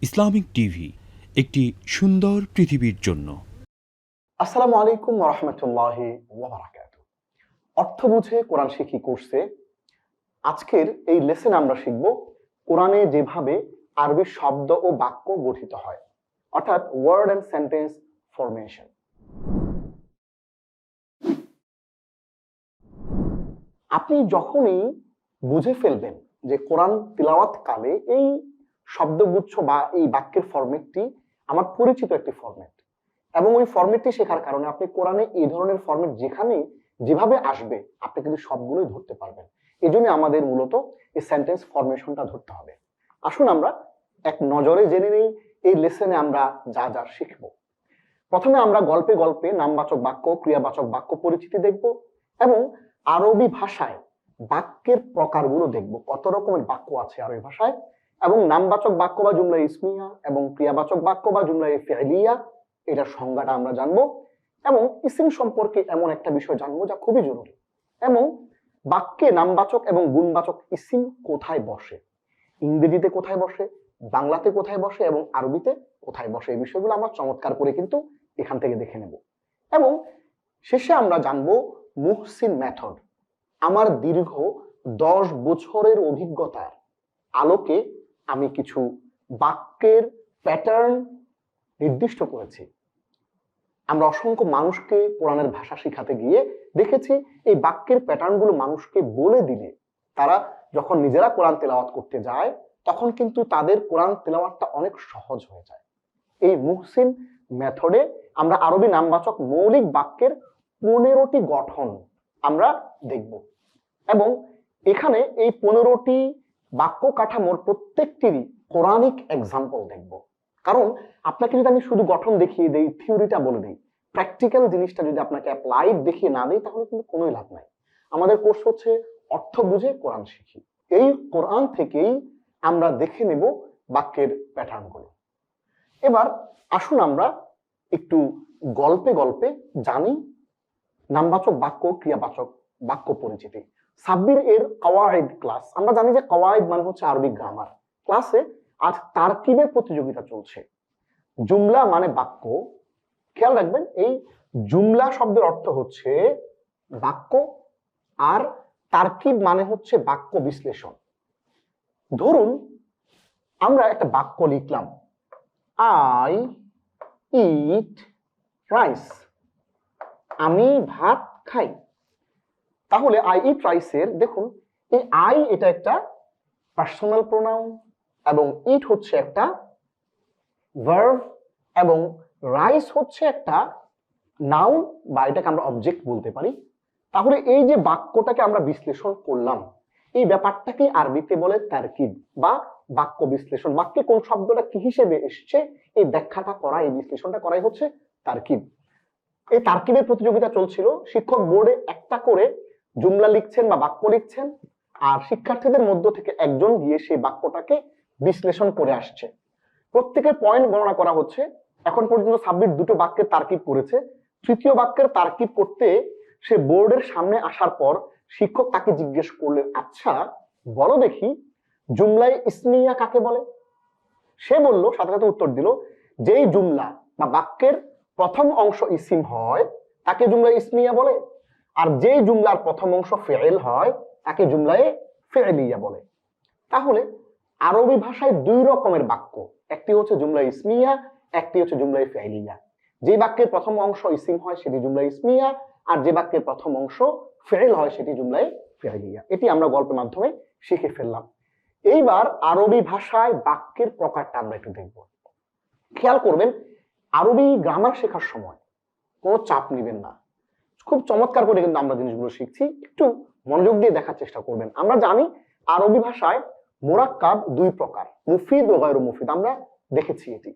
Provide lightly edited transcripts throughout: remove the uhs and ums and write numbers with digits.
Islamic TV, একটি সুন্দর পৃথিবীর জন্য। আসসালামু আলাইকুম ওয়া রাহমাতুল্লাহি ওয়া বারাকাতুহু। অর্থ বুঝে কোরআন শিখি কোর্সে আজকের এই লেসনে আমরা শিখব কোরআনে যেভাবে আরবি শব্দ ও বাক্য গঠিত হয়, অর্থাৎ ওয়ার্ড এন্ড সেন্টেন্স ফরমেশন। আপনি যখনই বুঝে ফেলবেন যে কোরআন তিলাওয়াত কালে এই শব্দগুচ্ছ বা এই বাক্যের ফরম্যাটটি আমার পরিচিত একটি ফরম্যাট, এবং ওই ফরম্যাটটি শেখার কারণে আপনি কোরআনে এই ধরনের ফরম্যাট যেখানে যেভাবে আসবে আপনি কিন্তু সবগুলোই ধরতে পারবেন। এই জন্য আমাদের মূলত এই সেন্টেন্স ফরমেশনটা ধরতে হবে। আসুন আমরা এক নজরে জেনে নেই এই লেসনে আমরা যা যা শিখব। প্রথমে আমরা গল্পে গল্পে নামবাচক বাক্য, ক্রিয়াবাচক বাক্য পরিচিতি দেখব এবং আরবি ভাষায় বাক্যের প্রকারগুলো দেখব, কত রকমের বাক্য আছে আরবি ভাষায়, এবং নামবাচক বাক্য বা জুমলা ইসমিয়া এবং ক্রিয়াবাচক বাক্য বা জুমলা ফি'লিয়া এটার সংজ্ঞাটা আমরা জানবো, এবং ইসিম সম্পর্কে এমন একটা বিষয় জানবো যা খুবই জরুরি, এবং বাক্যে নামবাচক এবং গুণবাচক ইসিম কোথায় বসে, ইংরেজিতে কোথায় বসে, বাংলাতে কোথায় বসে এবং আরবিতে কোথায় বসে, এই বিষয়গুলো আমরা চমৎকার করে কিন্তু এখান থেকে দেখে নেব। এবং শেষে আমরা জানবো মুহসিন মেথড। আমার দীর্ঘ 10 বছরের অভিজ্ঞতার আলোকে আমি কিছু বাক্যের প্যাটার্ন নির্দিষ্ট করেছি। আমরা অসংখ্য মানুষকে কোরআনের ভাষা শেখাতে গিয়ে দেখেছি এই বাক্যের প্যাটার্নগুলো মানুষকে বলে দিলে তারা যখন নিজেরা কোরআন তেলাওয়াত করতে যায় তখন কিন্তু তাদের কোরআন তেলাওয়াতটা অনেক সহজ হয়ে যায়। এই মুহসিন মেথডে আমরা আরবি নামবাচক মৌলিক বাক্যের 15টি গঠন আমরা দেখব, এবং এখানে এই 15টি বাক্য কাঠামোর প্রত্যেকটিরই কোরআনিক এক্সাম্পল দেখব। কারণ আপনাকে যদি আমি শুধু গঠন দেখিয়ে দেই, থিওরিটা বলে দিই, প্র্যাকটিক্যাল জিনিসটা যদি আপনাকে অ্যাপ্লাইড দেখিয়ে না দেই তাহলে কিন্তু কোনোই লাভ নাই। আমাদের কোর্স হচ্ছে অর্থ বুঝে কোরআন শিখি। এই কোরআন থেকেই আমরা দেখে নেব বাক্যের প্যাটার্নগুলো। এবার আসুন আমরা একটু গল্পে গল্পে জানি নামবাচক বাক্য, ক্রিয়াবাচক বাক্য পরিচিতি। সাব্বির এর কওয়াইদ ক্লাস, আমরা জানি যে কওয়াইদ মানে হচ্ছে আরবি গ্রামার। ক্লাসে আজ তারকিবের প্রতিযোগিতা চলছে। জুমলা মানে বাক্য, খেয়াল রাখবেন এই জুমলা শব্দের অর্থ হচ্ছে বাক্য, আর তারকিব মানে হচ্ছে বাক্য বিশ্লেষণ। ধরুন আমরা একটা বাক্য লিখলাম, আই ইট রাইস, আমি ভাত খাই। তাহলে আই ইট রাইসের দেখুন এই আই এটা একটা পার্সোনাল প্রোনাউন এবং ইট হচ্ছে একটা ভার্ব এবং রাইস হচ্ছে একটা নাউন বা এটাকে আমরা অবজেক্ট বলতে পারি। তাহলে এই যে বাক্যটাকে আমরা বিশ্লেষণ করলাম, এই ব্যাপারটাকে আরবিতে বলে তারকিব বা বাক্য বিশ্লেষণ। বাক্যে কোন শব্দটা কি হিসেবে এসছে এই ব্যাখ্যাটা করা, এই বিশ্লেষণটা করাই হচ্ছে তারকিব। এই তারকিবের প্রতিযোগিতা চলছিল। শিক্ষক বোর্ডে একটা করে জুমলা লিখছেন বা বাক্য লিখছেন, আর শিক্ষার্থীদের মধ্য থেকে একজন গিয়ে সেই বাক্যটাকে বিশ্লেষণ করে আসছে। প্রত্যেকের পয়েন্ট গণনা করা হচ্ছে। এখন পর্যন্ত সাব্বির 2টো বাক্যের তারকিব করেছে। তৃতীয় বাক্যের তারকিব করতে সে বোর্ডের সামনে আসার পর শিক্ষক তাকে জিজ্ঞেস করলেন, আচ্ছা বলো দেখি জুমলায় ইসমিয়া কাকে বলে? সে বলল, সাথে সাথে উত্তর দিল, যেই জুমলা বা বাক্যের প্রথম অংশ ইসিম হয় তাকে জুমলা ইসমিয়া বলে, আর যেই জুমলার প্রথম অংশ ফেল হয় তাকে জুমলায়ে ফেলিয়া বলে। তাহলে আরবি ভাষায় 2 রকমের বাক্য, একটি হচ্ছে জুমলা ইসমিয়া, একটি হচ্ছে জুমলা ফেলিয়া। যে বাক্যের প্রথম অংশ ইসিম হয় সেটি জুমলা ইসমিয়া, আর যে বাক্যের প্রথম অংশ ফেল হয় সেটি জুমলায়ে ফেলিয়া। এটি আমরা গল্পের মাধ্যমে শিখে ফেললাম। এইবার আরবি ভাষায় বাক্যের প্রকারটা আমরা একটু দেখব। খেয়াল করবেন আরবি গ্রামার শেখার সময় কোনো চাপ নেবেন না, খুব চমৎকার করে কিন্তু আমরা জিনিসগুলো শিখছি, একটু মনোযোগ দিয়ে দেখার চেষ্টা করবেন। আমরা জানি আরবি ভাষায় মুরাক্কাব 2 প্রকার, মুফিদ ও গায়রু মুফিদ। আমরা দেখেছি এটি।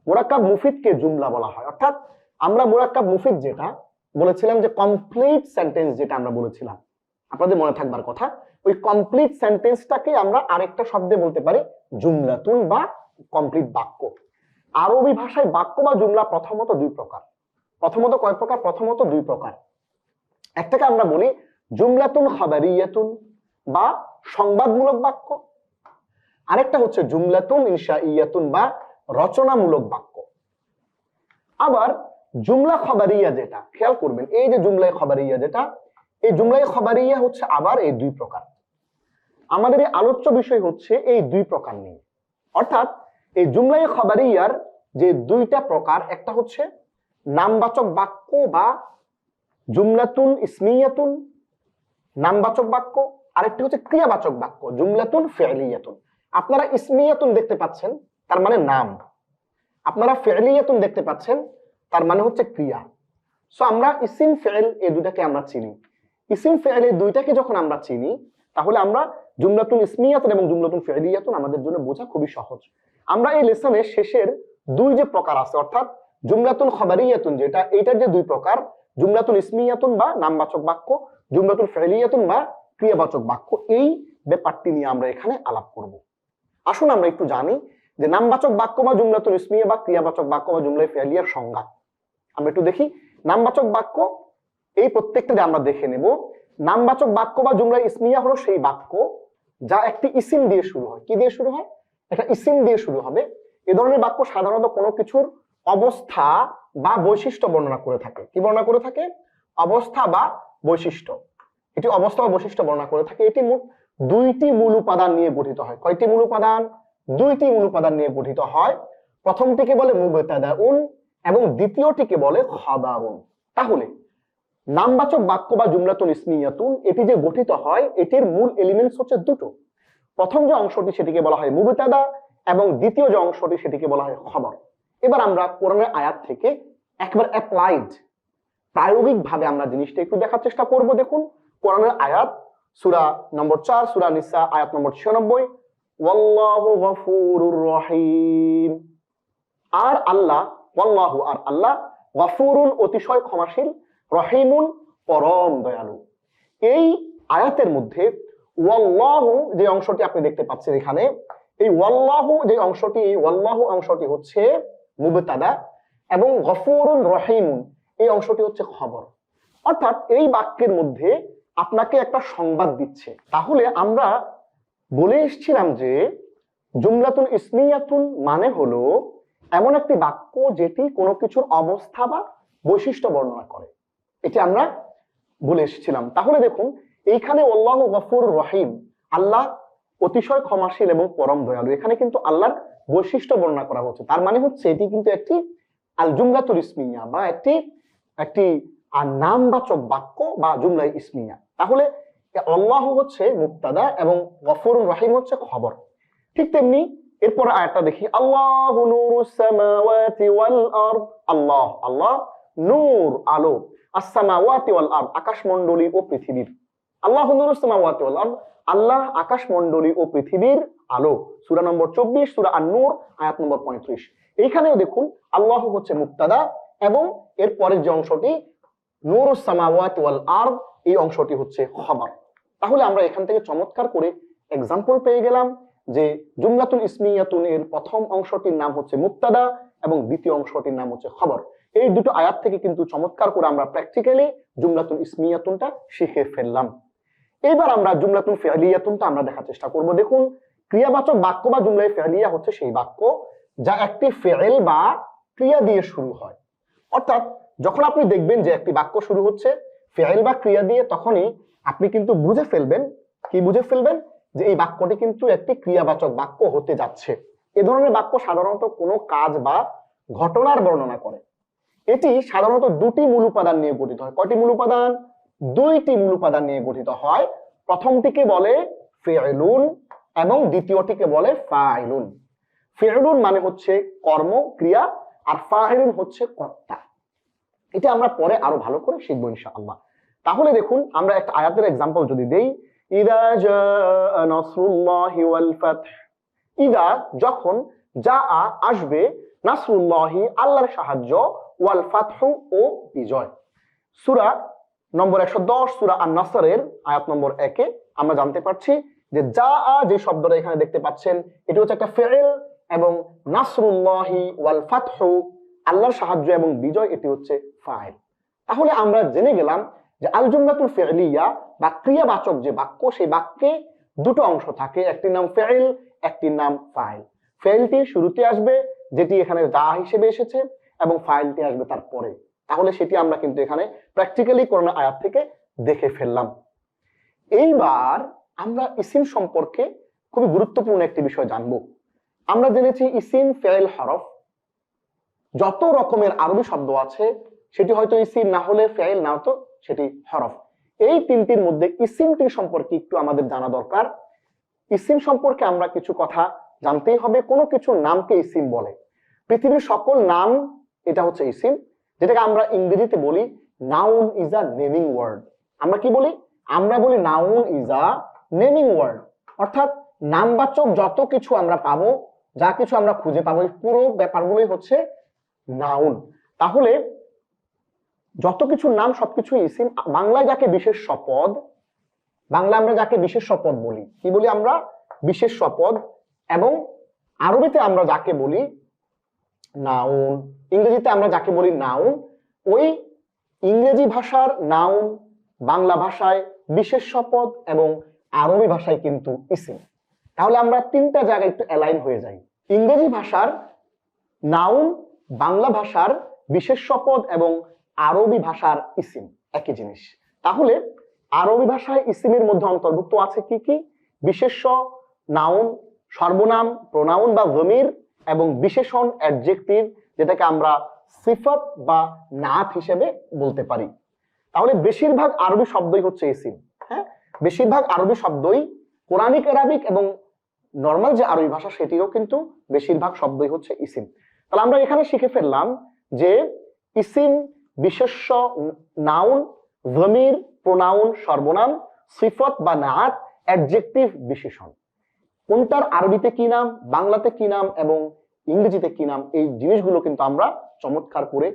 মুরাক্কাব মুফিদকে জুমলা বলা হয়, অর্থাৎ আমরা মুরাক্কাব মুফিদ যেটা বলেছিলাম যে কমপ্লিট সেন্টেন্স, যেটা আমরা বলেছিলাম আপনাদের মনে থাকবার কথা, ওই কমপ্লিট সেন্টেন্সটাকে আমরা আরেকটা শব্দে বলতে পারি জুমলাতুন বা কমপ্লিট বাক্য। আরবি ভাষায় বাক্য বা জুমলা প্রথমত 2 প্রকার। প্রথমত কয় প্রকার? প্রথমত 2 প্রকার। একটাকে আমরা বলি জুমলাতুন খাবারিয়াতুন বা সংবাদমূলক বাক্য, আরেকটা হচ্ছে জুমলাতুন ইনশাইয়াতুন বা রচনামূলক বাক্য। আবার জুমলা খবরিয়া যেটা, খেয়াল করবেন এই যে জুমলায়ে খবরিয়া যেটা, এই জুমলায়ে খবরিয়া হচ্ছে আবার এই দুই প্রকার। আমাদের এই আলোচ্য বিষয় হচ্ছে এই দুই প্রকার নিয়ে। অর্থাৎ এই জুমলায়ে খবরিয়ার যে দুইটা প্রকার, একটা হচ্ছে নামবাচক বাক্য বা জুমলাতুন ইসমিয়াতুন নামবাচক বাক্য, আরেকটি হচ্ছে ক্রিয়াবাচক বাক্য জুমলাতুন ফি'লিয়াতুন। আপনারা ইসমিয়াতুন দেখতে পাচ্ছেন, তার মানে নাম। আপনারা ফি'লিয়াতুন দেখতে পাচ্ছেন, তার মানে হচ্ছে ক্রিয়া। সো আমরা ইসিম ফি'ল এই দুটাকে আমরা চিনি। ইসিম ফি'ল এই দুইটাকে যখন আমরা চিনি, তাহলে আমরা জুমলাতুন ইসমিয়াতুন এবং জুমলাতুন ফি'লিয়াতুন আমাদের জন্য বোঝা খুবই সহজ। আমরা এই লেসনের শেষের দুই যে প্রকার আছে, অর্থাৎ জুমলাতুন খবরিয়াতুন যেটা, এইটার যে দুই প্রকার, জুমলাতুন ইসমিয়াতুন বা নামবাচক বাক্য, জুমলাতুন ফি'লিয়াতুন বা ক্রিয়াবাচক বাক্য, এই ব্যাপারটি নিয়ে আমরা এখানে আলাপ করব। আসুন আমরা একটু জানি যে নামবাচক বাক্য বা জুমলাতুল ইসমিয়া বা ক্রিয়াবাচক বাক্য বা জুমলা ফি'লিয়ার সংজ্ঞা। আমরা একটু দেখি নামবাচক বাক্য, এই প্রত্যেকটা আমরা দেখে নেব। নামবাচক বাক্য বা জুমলা ইসমিয়া হলো সেই বাক্য যা একটি ইসিম দিয়ে শুরু হয়। কি দিয়ে শুরু হয়? একটা ইসিম দিয়ে শুরু হবে। এই ধরনের বাক্য সাধারণত কোনো কিছুর অবস্থা বা বৈশিষ্ট্য বর্ণনা করে থাকে। কি বর্ণনা করে থাকে? অবস্থা বা বৈশিষ্ট্য। এটি অবস্থা বা বৈশিষ্ট্য বর্ণনা করে থাকে। এটি মোট দুইটি মূল উপাদান নিয়ে গঠিত হয়। কয়টি মূল উপাদান? দুইটি মূল উপাদান নিয়ে গঠিত হয়। প্রথমটিকে বলে মুবতাদাউন এবং দ্বিতীয়টিকে বলে খাবারুন। তাহলে নামবাচক বাক্য বা জুমলাতুন ইসমিয়াতুন এটি যে গঠিত হয়, এটির মূল এলিমেন্টস হচ্ছে দুটো। প্রথম যে অংশটি সেটিকে বলা হয় মুবতাদা এবং দ্বিতীয় যে অংশটি সেটিকে বলা হয় খবর। এবার আমরা কোরআনের আয়াত থেকে একবার অ্যাপ্লাইড প্রায়োগিক ভাবে আমরা জিনিসটা একটু দেখার চেষ্টা করব। দেখুন কোরআনের আয়াত, সূরা নম্বর 4, সূরা নিসা আয়াত নম্বর 96, ওয়াল্লাহু গফুরুর রহিম। আর আল্লাহ, ওয়াল্লাহু আর আল্লাহ, গফুরুন অতিশয় ক্ষমাশীল, রহিমুন পরম দয়ালু। এই আয়াতের মধ্যে ওয়াল্লাহু যে অংশটি আপনি দেখতে পাচ্ছেন এখানে, এই ওয়াল্লাহু যে অংশটি, এই ওয়াল্লাহু অংশটি হচ্ছে মুবতাদা এবং গফুরুন রহিমুন এই অংশটি হচ্ছে খবর। অর্থাৎ এই বাক্যের মধ্যে আপনাকে একটা সংবাদ দিচ্ছে। তাহলে আমরা বলে এসেছিলাম যে জুমলাতুন ইসমিয়াতুন মানে হলো এমন একটি বাক্য যেটি কোনো কিছুর অবস্থা বা বৈশিষ্ট্য বর্ণনা করে। এটি আমরা বলে এসেছিলাম। তাহলে দেখুন এইখানে আল্লাহু গফুর রহিম, আল্লাহ অতিশয় ক্ষমাশীল এবং পরম দয়ালু, এখানে কিন্তু আল্লাহর বৈশিষ্ট্য বর্ণনা করা হচ্ছে। তার মানে হচ্ছে এটি কিন্তু একটি আল জুমলাতুল ইসমিয়া বা একটি নামবাচক বাক্য বা জুমলা ইসমিয়া। তাহলে আল্লাহ হচ্ছে মুবতাদা এবং গফুরুর রহিম হচ্ছে খবর। ঠিক তেমনি এরপর আয়াতটা দেখি, আল্লাহু নূরুস সামাওয়াতি ওয়াল আরদ। আল্লাহ, আল্লাহ নূর আলো, আস-সামাওয়াতি ওয়াল আরদ আকাশমণ্ডলী ও পৃথিবীর। আল্লাহু নূরুস সামাওয়াতি ওয়াল আরদ, আল্লাহ আকাশমণ্ডলী ও পৃথিবীর আলো। সূরা নম্বর 24, সূরা আন-নূর আয়াত নম্বর 35। এইখানেও দেখুন আল্লাহ হচ্ছে মুবতাদা এবং এর পরের যে অংশটি নূরুস সামাওয়াতি ওয়াল আরদ, এই অংশটি হচ্ছে খবর। তাহলে আমরা এখান থেকে চমৎকার করে এক্সাম্পল পেয়ে গেলাম যে জুমলাতুল ইসমিয়াতুন এর প্রথম অংশটির নাম হচ্ছে মুবতাদা এবং দ্বিতীয় অংশটির নাম হচ্ছে খবর। এই দুটো আয়াত থেকে কিন্তু চমৎকার করে আমরা প্র্যাকটিক্যালি জুমলাতুল ইসমিয়াতুনটা শিখে ফেললাম। এবার আমরা জুমলাতুল ফি'লিয়াতুনটা আমরা দেখার চেষ্টা করব। দেখুন ক্রিয়াবাচক বাক্য বা জুমলা ফি'লিয়া হচ্ছে সেই বাক্য যা একটি ফি'ল বা ক্রিয়া দিয়ে শুরু হয়। অর্থাৎ যখন আপনি দেখবেন যে একটি বাক্য শুরু হচ্ছে ফি'ল বা ক্রিয়া দিয়ে, তখনই আপনি কিন্তু বুঝে ফেলবেন, কি বুঝে ফেলবেন, যে এই বাক্যটি কিন্তু একটি ক্রিয়াবাচক বাক্য হতে যাচ্ছে। এ ধরনের বাক্য সাধারণত কোনো কাজ বা ঘটনার বর্ণনা করে। এটি সাধারণত দুটি মূল উপাদান নিয়ে গঠিত হয়। কয়টি মূল উপাদান? দুইটি মূল উপাদান নিয়ে গঠিত হয়। প্রথমটিকে বলে ফি'লুন এবং দ্বিতীয়টিকে বলে ফাইলুন। ফি'লুন মানে হচ্ছে কর্ম, ক্রিয়া, আর ফাইলুন হচ্ছে কর্তা। এটা আমরা পরে আরো ভালো করে শিখবো ইনশাআল্লাহ। তাহলে দেখুন আমরা একটা আয়াতের এক্সাম্পল যদি দেই, ইদা জাআ নাসরুল্লাহি ওয়াল ফাতহ। ইদা যখন, জাআ আসবে, নাসরুল্লাহি আল্লাহর সাহায্য, ওয়াল ফাতহু ও বিজয়। সূরা নম্বর 110, সূরা আন-নাসরের আয়াত নম্বর 1-এ আমরা জানতে পারছি যে জাআ যে শব্দটা এখানে দেখতে পাচ্ছেন এটা হচ্ছে একটা ফি'ল এবং নাসরুল্লাহি ওয়াল ফাতহু আল্লাহর সাহায্য এবং বিজয় এটি হচ্ছে ফাইল। তাহলে আমরা জেনে গেলাম যে আল জুমলাতুল ফি'লিয়া বা ক্রিয়াবাচক যে বাক্য, সেই বাক্যে দুটো অংশ থাকে, একটির নাম ফি'ল, একটির নাম ফাইল। ফি'লটি শুরুতে আসবে, যেটি এখানে যা হিসেবে এসেছে এবং ফাইলটি আসবে তারপরে। তাহলে সেটি আমরা কিন্তু এখানে প্র্যাকটিক্যালি কোরআনের আয়াত থেকে দেখে ফেললাম। এইবার আমরা ইসিম সম্পর্কে খুবই গুরুত্বপূর্ণ একটি বিষয় জানবো। আমরা জেনেছি ইসিম, ফেল, হরফ, যত রকমের আরবি শব্দ আছে সেটি হয়তো ইসিম, না হলে ফেল, না হতো সেটি হরফ। এই তিনটির মধ্যে ইসিমটি সম্পর্কে একটু আমাদের জানা দরকার। ইসিম সম্পর্কে আমরা কিছু কথা জানতেই হবে। কোনো কিছুর নামকে ইসিম বলে। পৃথিবীর সকল নাম এটা হচ্ছে ইসিম, যেটাকে আমরা ইংরেজিতে বলি noun is a naming word. আমরা কি বলি? আমরা বলি noun is a naming word, অর্থাৎ নামবাচক যত কিছু আমরা পাবো, যা কিছু আমরা খুঁজে পাবো, এই পুরো ব্যাপারগুলোই হচ্ছে নাউন। তাহলে যত কিছুর নাম সবকিছু ইসিম। বাংলায় যাকে বিশেষ শপথ, বাংলা আমরা যাকে বিশেষ শপথ বলি, কি বলি আমরা? বিশেষ শপথ। এবং আরবিতে আমরা যাকে বলি নাউন, ইংরেজিতে আমরা যাকে বলি নাউন। ওই ইংরেজি ভাষার নাউন বাংলা ভাষায় বিশেষ শপথ এবং আরবি ভাষায় কিন্তু ইসিম। তাহলে আমরা তিনটা জায়গায় একটু অ্যালাইন হয়ে যাই। ইংরেজি ভাষার নাউন, বাংলা ভাষার বিশেষ শপথ এবং আরবি ভাষার ইসিম একই জিনিস। তাহলে আরবি ভাষায় ইসিমের মধ্যে অন্তর্ভুক্ত আছে কি কি? বিশেষ্য, নাউন, সর্বনাম, প্রোনাউন বা জমির এবং বিশেষণ, অ্যাডজেক্টিভ, যেটাকে আমরা সিফত বা নাত হিসেবে বলতে পারি। তাহলে বেশিরভাগ আরবি শব্দই হচ্ছে ইসিম। হ্যাঁ, বেশিরভাগ আরবি শব্দই কোরআনিক আরবিক এবং নর্মাল যে আরবি ভাষা সেটিও কিন্তু বেশিরভাগ শব্দই হচ্ছে ইসিম। তাহলে আমরা এখানে শিখে ফেললাম যে ইসিম, বিশেষ্য, নাউন, জমির, প্রোনাউন, সর্বনাম, সিফত বা নাত, অ্যাডজেক্টিভ, বিশেষণ। কোনটার আরবিতে কি নাম, বাংলাতে কি নাম এবং ইংরেজিতে কি নাম, এই জিনিসগুলো কিন্তু আমরা চমৎকার করে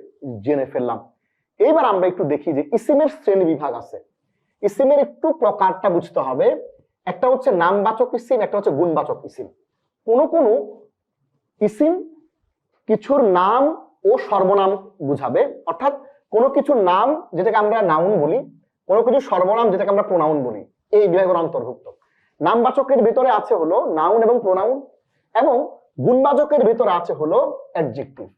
জেনে ফেললাম। এবার আমরা একটু দেখি যে ইসিমের শ্রেণী বিভাগ আছে। ইসিমের একটু প্রকারটা বুঝতে হবে। একটা হচ্ছে নামবাচক ইসিম, একটা হচ্ছে গুণবাচক ইসিম। কোন কোন ইসিম কিছুর নাম ও সর্বনাম বুঝাবে, অর্থাৎ কোনো কিছুর নাম যেটাকে আমরা নাউন বলি, কোনো কিছু সর্বনাম যেটাকে আমরা প্রোনাউন বলি, এই বিভাগের অন্তর্ভুক্ত। নামবাচকের ভিতরে আছে হলো নাউন এবং প্রোনাউন, এবং গুণবাচকের ভিতরে আছে হলো অ্যাডজেক্টিভ।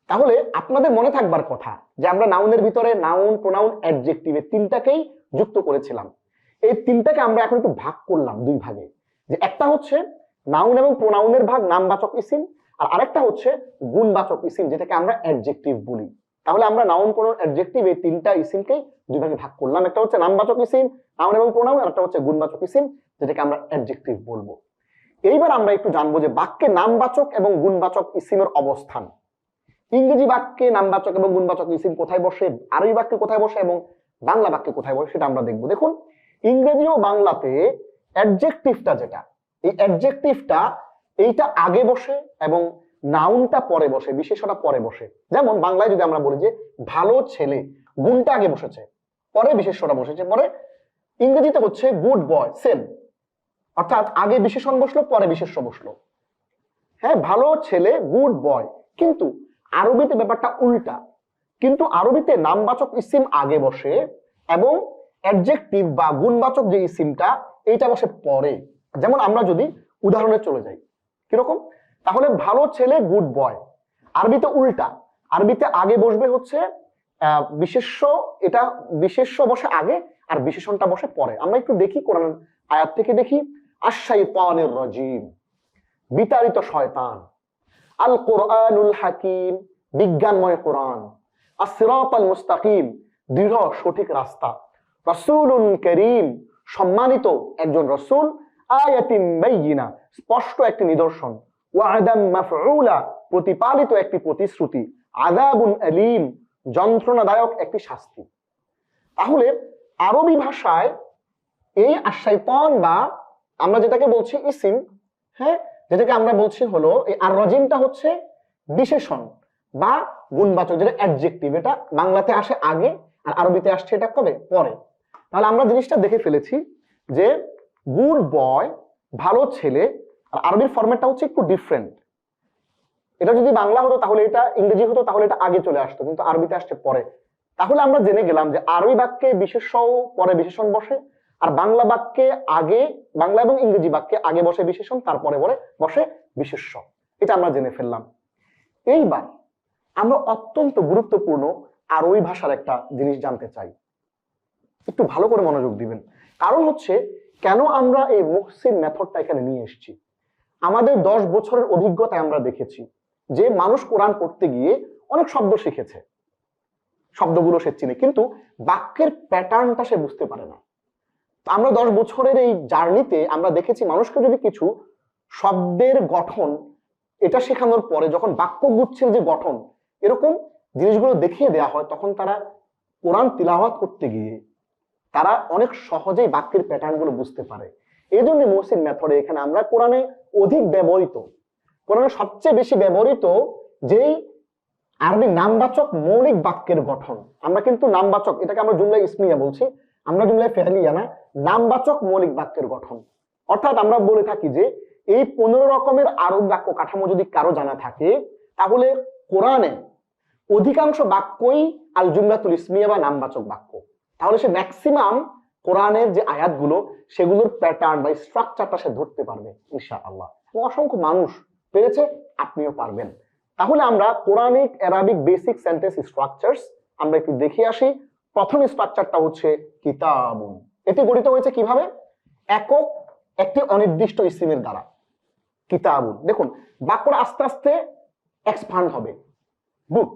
তাহলে আপনাদের মনে থাকবার কথা যে আমরা নাউনের ভিতরে নাউন, প্রোনাউন, অ্যাডজেক্টিভ এই তিনটাকেই যুক্ত করেছিলাম। এই তিনটাকে আমরা এখন একটু ভাগ করলাম দুই ভাগে, যে একটা হচ্ছে নাউন এবং প্রোনাউনের ভাগ নামবাচক ইসিম, আর আরেকটা হচ্ছে গুণবাচক ইসিম যেটাকে আমরা অ্যাডজেক্টিভ বলি। তাহলে আমরা নাউন, প্রোনাউন, অ্যাডজেক্টিভ এই তিনটা ইসিমকেই দুই ভাগে ভাগ করলাম। একটা হচ্ছে নামবাচক ইসিম, নাউন এবং প্রোনাউন, আর একটা হচ্ছে গুণবাচক ইসিম যেটাকে আমরা অ্যাডজেক্টিভ বলবো। এইবার আমরা একটু জানবো যে বাক্যে নামবাচক এবং গুণবাচক ইসিমের অবস্থান। ইংরেজি বাক্যে নামবাচক এবং গুণবাচক ইসিম কোথায় বসে, আরবি বাক্যে কোথায় বসে এবং বাংলা বাক্যে কোথায় বসে সেটা আমরা দেখবো। দেখুন, ইংরেজি ও বাংলাতে অ্যাডজেক্টিভটা যেটা, এই অ্যাডজেক্টিভটা এইটা আগে বসে এবং নাউনটা পরে বসে, বিশেষণটা পরে বসে। যেমন বাংলায় যদি আমরা বলি যে ভালো ছেলে, গুণটা আগে বসেছে, পরে বিশেষণটা বসেছে। পরে ইংরেজিতে হচ্ছে গুড বয়, সেম, অর্থাৎ আগে বিশেষণ বসলো, পরে বিশেষ্য বসলো। হ্যাঁ, ভালো ছেলে, গুড বয়। কিন্তু আরবিতে ব্যাপারটা উল্টা। কিন্তু আরবিতে নামবাচক ইসিম আগে বসে এবং অ্যাডজেক্টিভ বা গুণবাচক যে ইসিমটা এইটা বসে পরে। যেমন আমরা যদি উদাহরণে চলে যাই, কিরকম? তাহলে ভালো ছেলে, গুড বয়। আরবিতে উল্টা, আরবিতে আগে বসবে হচ্ছে বিশেষ্য, এটা বিশেষ্য বসে আগে আর বিশেষণটা বসে পরে। আমরা একটু দেখি কোরআন আয়াত থেকে দেখি। আশ-শাইতানির রাজিম, বিতাড়িত শয়তান। আল কোরআনুল হাকিম, বিজ্ঞানময় কোরআন। আস-সিরাতাল মুস্তাকিম, দৃঢ় সঠিক রাস্তা। রাসূলুন কারীম, সম্মানিত একজন রাসূল। আয়াতিন বাইয়িনা, স্পষ্ট একটি নিদর্শন। ওয়া'দাম মাফউলা, প্রতিপালিত একটি প্রতিশ্রুতি। আযাবুন আলীম, যন্ত্রণাদায়ক একটি শাস্তি। তাহলে আরবি ভাষায় এই আশ-শাইতান বা আমরা যেটাকে বলছি ইসিম, হ্যাঁ, যেটাকে আমরা বলছি হলো এই আর রাজিমটা হচ্ছে বিশেষণ বা গুণবাচক, যেটা অ্যাডজেক্টিভ। এটা বাংলাতে আসে আগে আর আরবিতে আসছে এটা কবে, পরে। তাহলে আমরা জিনিসটা দেখে ফেলেছি যে গুড বয়, ভালো ছেলে, আর আরবির ফরম্যাটটা হচ্ছে একটু ডিফারেন্ট। এটা যদি বাংলা হতো তাহলে এটা, ইংরেজি হতো তাহলে এটা আগে চলে আসতো, কিন্তু আরবিতে আসছে পরে। তাহলে আমরা জেনে গেলাম যে আরবি বাক্যে বিশেষ্য পরে বিশেষণ বসে, আর বাংলা বাক্যে আগে, বাংলা এবং ইংরেজি বাক্যে আগে বসে বিশেষণ, তারপরে বসে বিশেষ্য। এটা আমরা জেনে ফেললাম। এইবার আমরা অত্যন্ত গুরুত্বপূর্ণ আরবি ভাষার একটা জিনিস জানতে চাই, একটু ভালো করে মনোযোগ দিবেন। কারণ হচ্ছে কেন আমরা এই মুহসিন মেথডটা এখানে নিয়ে এসেছি। আমাদের 10 বছরের অভিজ্ঞতায় আমরা দেখেছি যে মানুষ কোরআন পড়তে গিয়ে অনেক শব্দ শিখেছে, শব্দগুলো সে চিনে, কিন্তু বাক্যের প্যাটার্নটা সে বুঝতে পারে না। আমরা 10 বছরের এই জার্নিতে আমরা দেখেছি মানুষকে যদি কিছু শব্দের গঠন এটা শেখানোর পরে যখন বাক্য গুচ্ছের যে গঠন এরকম জিনিসগুলো দেখিয়ে দেওয়া হয়, তখন তারা কোরআন তিলাওয়াত করতে গিয়ে তারা অনেক সহজেই বাক্যের প্যাটার্ন গুলো বুঝতে পারে। এই জন্য মুহসিন মেথডে এখানে আমরা কোরআনে অধিক ব্যবহৃত, কোরআনে সবচেয়ে বেশি ব্যবহৃত যেই আরবি নামবাচক মৌলিক বাক্যের গঠন, আমরা কিন্তু নামবাচক, এটাকে আমরা জুমলা ইসমিয়া বলছি, আমরা জুমলা ফেলিয়া না, নামবাচক মৌলিক বাক্যের গঠন। অর্থাৎ আমরা বলে থাকি যে এই 15 রকমের আরবি বাক্য কাঠামো যদি কারো জানা থাকে, তাহলে কোরআনে অধিকাংশ বাক্যই আল জুমলাতুল ইসমিয়া বা নামবাচক বাক্য। তাহলে সে ম্যাক্সিমাম কোরআনের যে আয়াতগুলো সেগুলোর প্যাটার্ন বা স্ট্রাকচারটা সে ধরতে পারবে ইনশাআল্লাহ। অসংখ্য মানুষ পেরেছে, আপনিও পারবেন। তাহলে আমরা Quranic Arabic basic sentence structures আমরা একটু দেখে আসি। প্রথম স্ট্রাকচারটা হচ্ছে কিতাবুন। এটি গঠিত হয়েছে কিভাবে? একক একটি অনির্দিষ্ট ইসিমের দ্বারা। কিতাবুন, দেখুন বাক্যটা আস্তে আস্তে এক্সপান্ড হবে। বুক,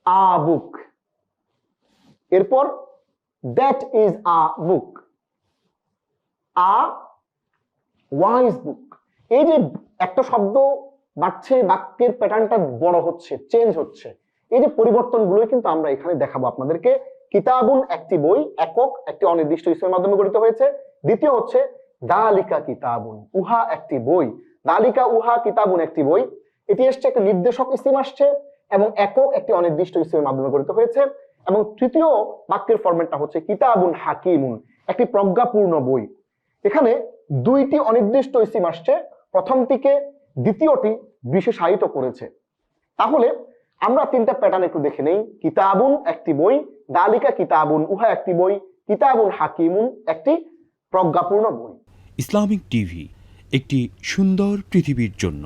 আ বুক, এরপর that is a book, a wise book. এই যে একটা শব্দ বাড়ছে, বাক্যের প্যাটার্নটা বড় হচ্ছে, চেঞ্জ হচ্ছে, এই যে পরিবর্তনগুলোই কিন্তু আমরা এখানে দেখাবো আপনাদেরকে। কিতাবুন একটি বই, একক একটি অনির্দিষ্ট ইসমের মাধ্যমে গঠিত হয়েছে। দ্বিতীয় হচ্ছে দালিকা কিতাবুন, উহা একটি বই। দালিকা উহা কিতাবুন একটি বই, এটি এসছে একটা নির্দেশক ইসিম আসছে এবং একক একটি অনির্দিষ্ট ইসমের মাধ্যমে গঠিত হয়েছে। এবং তৃতীয় বাক্যের ফরম্যাটটা হচ্ছে কিতাবুন হাকিমুন, একটি প্রজ্ঞাপূর্ণ বই। এখানে দুইটি অনির্দিষ্ট ইসিম আসছে, প্রথমটিকে দ্বিতীয়টি বিশেষায়িত করেছে। তাহলে আমরা তিনটা প্যাটার্ন একটু দেখে নেই। কিতাবুন একটি বই, দালিকা কিতাবুন উহা একটি বই, কিতাবুন হাকিমুন একটি প্রজ্ঞাপূর্ণ বই। ইসলামিক টিভি, একটি সুন্দর পৃথিবীর জন্য।